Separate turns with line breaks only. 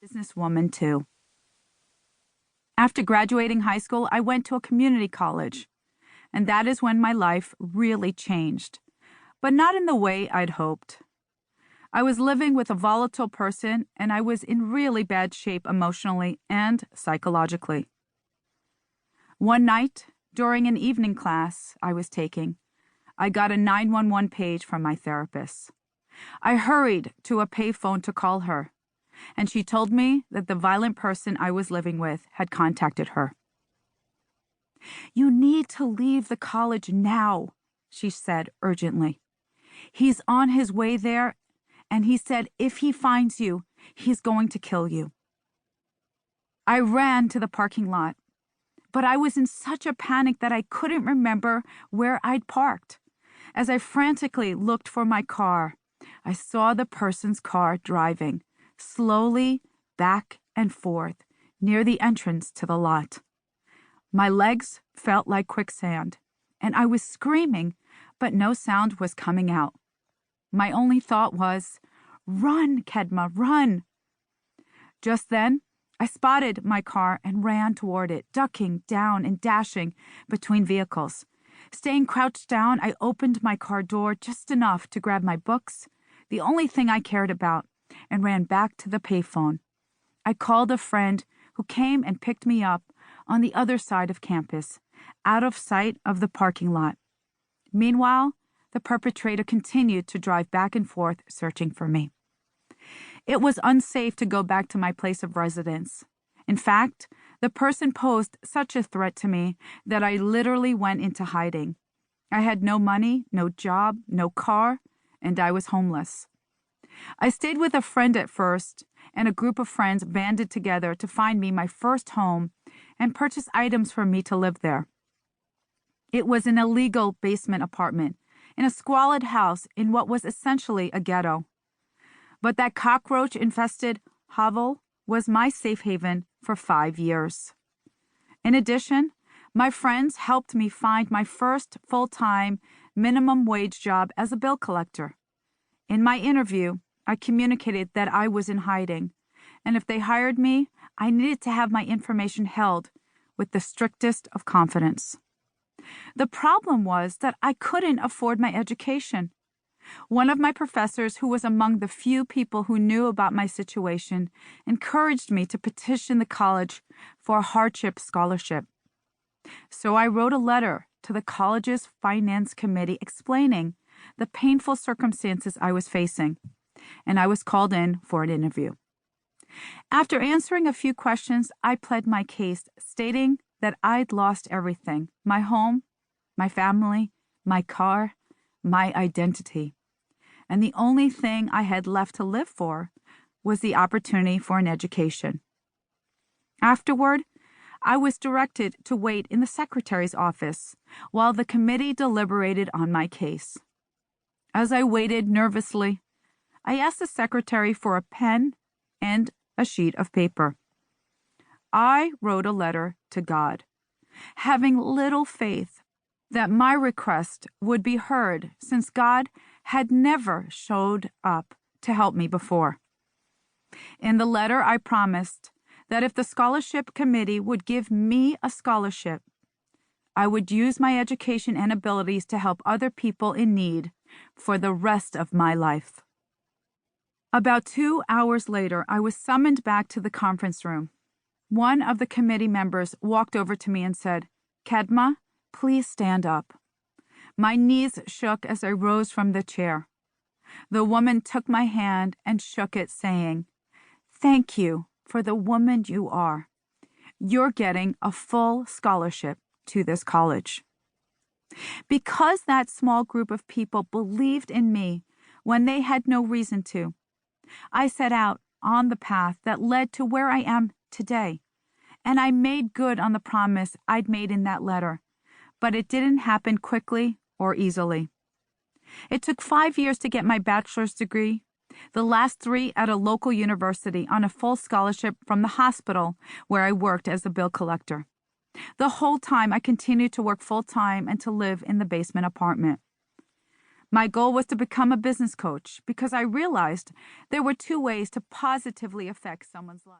businesswoman too. After graduating high school, I went to a community college, and that is when my life really changed, but not in the way I'd hoped. I was living with a volatile person, and I was in really bad shape emotionally and psychologically. One night, during an evening class I was taking, I got a 911 page from my therapist. I hurried to a payphone to call her, and she told me that the violent person I was living with had contacted her. "You need to leave the college now," she said urgently. "He's on his way there, and he said if he finds you, he's going to kill you." I ran to the parking lot, but I was in such a panic that I couldn't remember where I'd parked. As I frantically looked for my car, I saw the person's car driving slowly back and forth near the entrance to the lot. My legs felt like quicksand, and I was screaming, but no sound was coming out. My only thought was, "Run, Kedma, run!" Just then, I spotted my car and ran toward it, ducking down and dashing between vehicles. Staying crouched down, I opened my car door just enough to grab my books, the only thing I cared about, and ran back to the payphone. I called a friend who came and picked me up on the other side of campus, out of sight of the parking lot. Meanwhile, the perpetrator continued to drive back and forth, searching for me. It was unsafe to go back to my place of residence. In fact, the person posed such a threat to me that I literally went into hiding. I had no money, no job, no car, and I was homeless. I stayed with a friend at first, and a group of friends banded together to find me my first home and purchase items for me to live there. It was an illegal basement apartment in a squalid house in what was essentially a ghetto. But that cockroach-infested hovel was my safe haven for 5 years. In addition, my friends helped me find my first full-time minimum wage job as a bill collector. In my interview, I communicated that I was in hiding, and if they hired me, I needed to have my information held with the strictest of confidence. The problem was that I couldn't afford my education. One of my professors, who was among the few people who knew about my situation, encouraged me to petition the college for a hardship scholarship. So I wrote a letter to the college's finance committee explaining the painful circumstances I was facing, and I was called in for an interview. After answering a few questions, I pled my case, stating that I'd lost everything: my home, my family, my car, my identity. And the only thing I had left to live for was the opportunity for an education. Afterward, I was directed to wait in the secretary's office while the committee deliberated on my case. As I waited nervously, I asked the secretary for a pen and a sheet of paper. I wrote a letter to God, having little faith that my request would be heard, since God had never showed up to help me before. In the letter, I promised that if the scholarship committee would give me a scholarship, I would use my education and abilities to help other people in need for the rest of my life. About 2 hours later, I was summoned back to the conference room. One of the committee members walked over to me and said, "Kedma, please stand up." My knees shook as I rose from the chair. The woman took my hand and shook it, saying, "Thank you for the woman you are. You're getting a full scholarship to this college." Because that small group of people believed in me when they had no reason to, I set out on the path that led to where I am today, and I made good on the promise I'd made in that letter, but it didn't happen quickly or easily. It took 5 years to get my bachelor's degree, the last 3 at a local university on a full scholarship from the hospital where I worked as a bill collector. The whole time I continued to work full-time and to live in the basement apartment. My goal was to become a business coach because I realized there were 2 ways to positively affect someone's life.